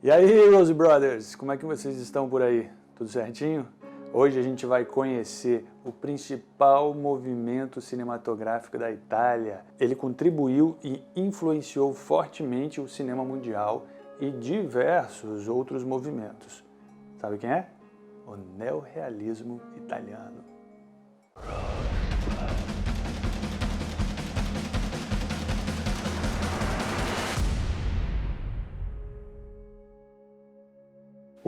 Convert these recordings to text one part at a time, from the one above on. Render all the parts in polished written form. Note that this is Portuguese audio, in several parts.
E aí, Rose Brothers, como é que vocês estão por aí? Tudo certinho? Hoje a gente vai conhecer o principal movimento cinematográfico da Itália. Ele contribuiu e influenciou fortemente o cinema mundial e diversos outros movimentos. Sabe quem é? O neorrealismo italiano.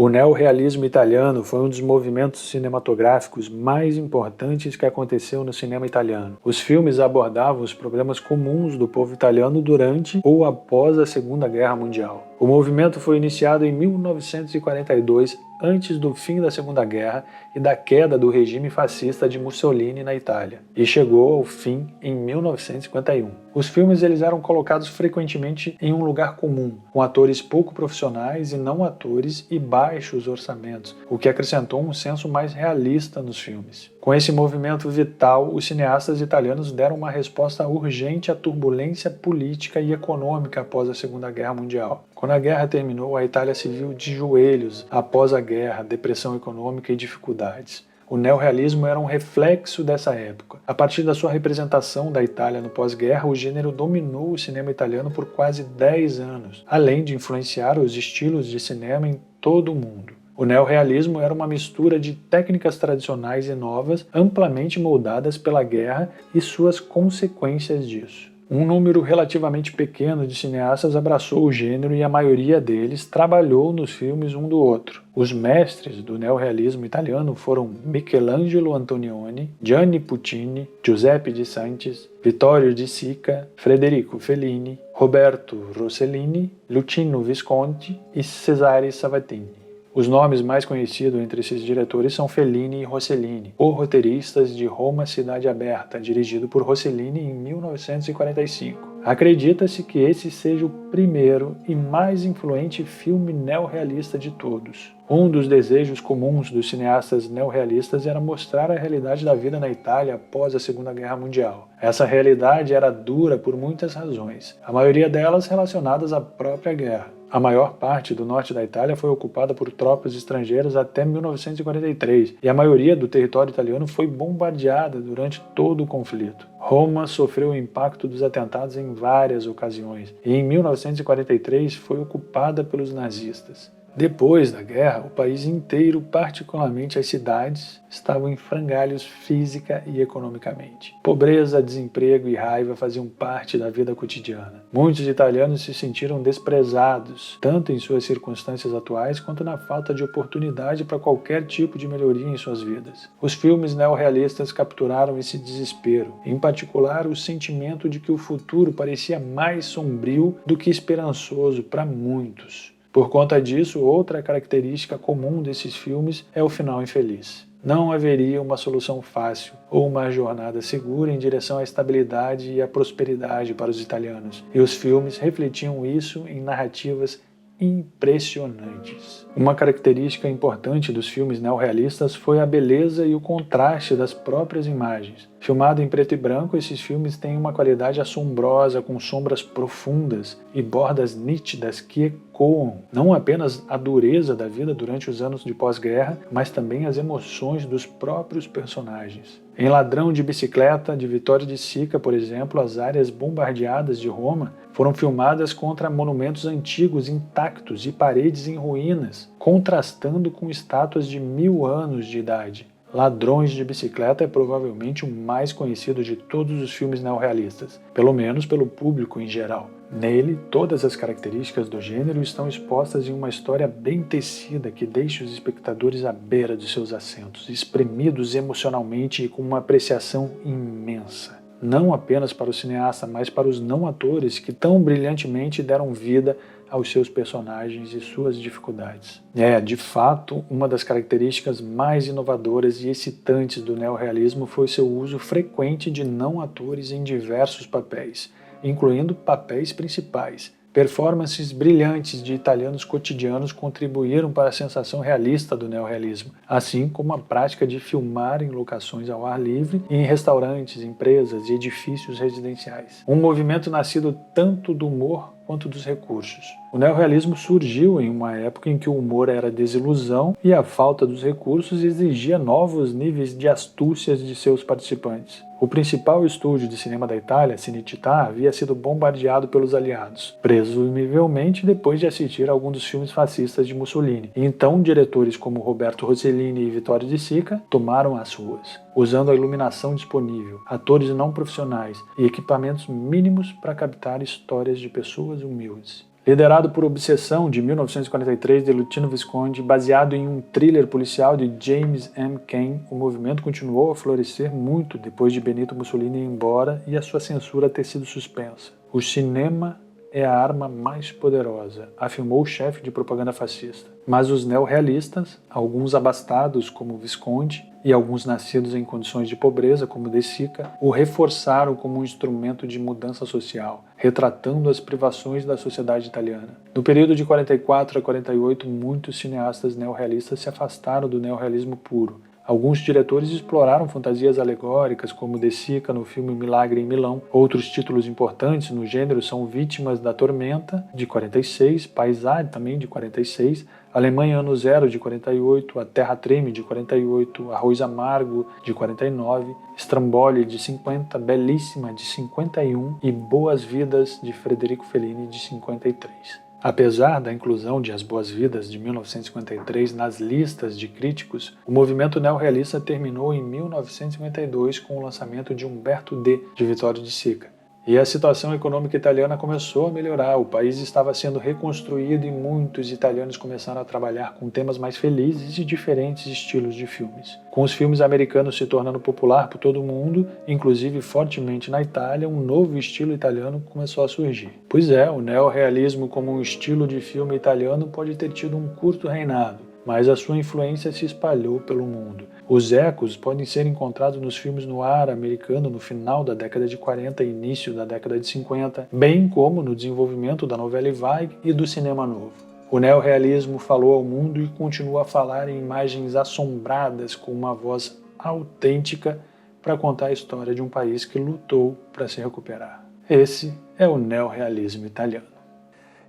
O neorrealismo italiano foi um dos movimentos cinematográficos mais importantes que aconteceu no cinema italiano. Os filmes abordavam os problemas comuns do povo italiano durante ou após a Segunda Guerra Mundial. O movimento foi iniciado em 1942, antes do fim da Segunda Guerra e da queda do regime fascista de Mussolini na Itália, e chegou ao fim em 1951. Os filmes eram colocados frequentemente em um lugar comum, com atores pouco profissionais e não atores e baixos orçamentos, o que acrescentou um senso mais realista nos filmes. Com esse movimento vital, os cineastas italianos deram uma resposta urgente à turbulência política e econômica após a Segunda Guerra Mundial. Quando a guerra terminou, a Itália se viu de joelhos após a guerra, depressão econômica e dificuldades. O neorrealismo era um reflexo dessa época. A partir da sua representação da Itália no pós-guerra, o gênero dominou o cinema italiano por quase 10 anos, além de influenciar os estilos de cinema em todo o mundo. O neorrealismo era uma mistura de técnicas tradicionais e novas, amplamente moldadas pela guerra e suas consequências disso. Um número relativamente pequeno de cineastas abraçou o gênero e a maioria deles trabalhou nos filmes um do outro. Os mestres do neorrealismo italiano foram Michelangelo Antonioni, Gianni Puccini, Giuseppe de Santis, Vittorio De Sica, Federico Fellini, Roberto Rossellini, Luchino Visconti e Cesare Sabatini. Os nomes mais conhecidos entre esses diretores são Fellini e Rossellini, co-roteiristas de Roma Cidade Aberta, dirigido por Rossellini em 1945. Acredita-se que esse seja o primeiro e mais influente filme neorrealista de todos. Um dos desejos comuns dos cineastas neorrealistas era mostrar a realidade da vida na Itália após a Segunda Guerra Mundial. Essa realidade era dura por muitas razões, a maioria delas relacionadas à própria guerra. A maior parte do norte da Itália foi ocupada por tropas estrangeiras até 1943 e a maioria do território italiano foi bombardeada durante todo o conflito. Roma sofreu o impacto dos atentados em várias ocasiões e em 1943 foi ocupada pelos nazistas. Depois da guerra, o país inteiro, particularmente as cidades, estavam em frangalhos física e economicamente. Pobreza, desemprego e raiva faziam parte da vida cotidiana. Muitos italianos se sentiram desprezados, tanto em suas circunstâncias atuais quanto na falta de oportunidade para qualquer tipo de melhoria em suas vidas. Os filmes neorrealistas capturaram esse desespero, em particular o sentimento de que o futuro parecia mais sombrio do que esperançoso para muitos. Por conta disso, outra característica comum desses filmes é o final infeliz. Não haveria uma solução fácil ou uma jornada segura em direção à estabilidade e à prosperidade para os italianos, e os filmes refletiam isso em narrativas impressionantes. Uma característica importante dos filmes neorrealistas foi a beleza e o contraste das próprias imagens. Filmado em preto e branco, esses filmes têm uma qualidade assombrosa, com sombras profundas e bordas nítidas que ecoam não apenas a dureza da vida durante os anos de pós-guerra, mas também as emoções dos próprios personagens. Em Ladrão de Bicicleta, de Vittorio De Sica, por exemplo, as áreas bombardeadas de Roma foram filmadas contra monumentos antigos intactos e paredes em ruínas, contrastando com estátuas de 1000 anos de idade. Ladrões de Bicicleta é provavelmente o mais conhecido de todos os filmes neorrealistas, pelo menos pelo público em geral. Nele, todas as características do gênero estão expostas em uma história bem tecida que deixa os espectadores à beira de seus assentos, espremidos emocionalmente e com uma apreciação imensa. Não apenas para o cineasta, mas para os não-atores que tão brilhantemente deram vida aos seus personagens e suas dificuldades. É, de fato, uma das características mais inovadoras e excitantes do neorrealismo foi seu uso frequente de não-atores em diversos papéis, incluindo papéis principais. Performances brilhantes de italianos cotidianos contribuíram para a sensação realista do neorrealismo, assim como a prática de filmar em locações ao ar livre e em restaurantes, empresas e edifícios residenciais. Um movimento nascido tanto do humor quanto dos recursos. O neorrealismo surgiu em uma época em que o humor era desilusão e a falta dos recursos exigia novos níveis de astúcias de seus participantes. O principal estúdio de cinema da Itália, Cinecittà, havia sido bombardeado pelos aliados, presumivelmente depois de assistir a algum dos filmes fascistas de Mussolini. E então, diretores como Roberto Rossellini e Vittorio De Sica tomaram as ruas, usando a iluminação disponível, atores não profissionais e equipamentos mínimos para captar histórias de pessoas humildes. Liderado por Obsessão, de 1943, de Luchino Visconti, baseado em um thriller policial de James M. Cain, o movimento continuou a florescer muito depois de Benito Mussolini ir embora e a sua censura ter sido suspensa. O cinema é a arma mais poderosa, afirmou o chefe de propaganda fascista. Mas os neorrealistas, alguns abastados como Visconti e alguns nascidos em condições de pobreza como De Sica, o reforçaram como um instrumento de mudança social, retratando as privações da sociedade italiana. No período de 44 a 48, muitos cineastas neorrealistas se afastaram do neorrealismo puro. Alguns diretores exploraram fantasias alegóricas, como De Sica no filme Milagre em Milão. Outros títulos importantes no gênero são Vítimas da Tormenta, de 46, Paesagem, também de 46, Alemanha Ano Zero, de 48, A Terra Treme, de 48, Arroz Amargo, de 49, Stramboli, de 50, Belíssima, de 51 e Boas Vidas, de Federico Fellini, de 53. Apesar da inclusão de As Boas-Vidas, de 1953, nas listas de críticos, o movimento neorrealista terminou em 1952 com o lançamento de Umberto D., de Vittorio De Sica. E a situação econômica italiana começou a melhorar, o país estava sendo reconstruído e muitos italianos começaram a trabalhar com temas mais felizes e diferentes estilos de filmes. Com os filmes americanos se tornando popular por todo o mundo, inclusive fortemente na Itália, um novo estilo italiano começou a surgir. Pois é, o neorrealismo como um estilo de filme italiano pode ter tido um curto reinado, mas a sua influência se espalhou pelo mundo. Os ecos podem ser encontrados nos filmes noir americano no final da década de 40 e início da década de 50, bem como no desenvolvimento da novela vague e do cinema novo. O neorrealismo falou ao mundo e continua a falar em imagens assombradas com uma voz autêntica para contar a história de um país que lutou para se recuperar. Esse é o neorrealismo italiano.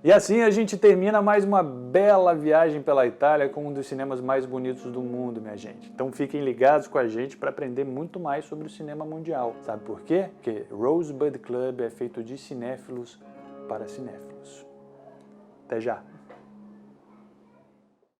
E assim a gente termina mais uma bela viagem pela Itália com um dos cinemas mais bonitos do mundo, minha gente. Então fiquem ligados com a gente para aprender muito mais sobre o cinema mundial. Sabe por quê? Porque Rosebud Club é feito de cinéfilos para cinéfilos. Até já!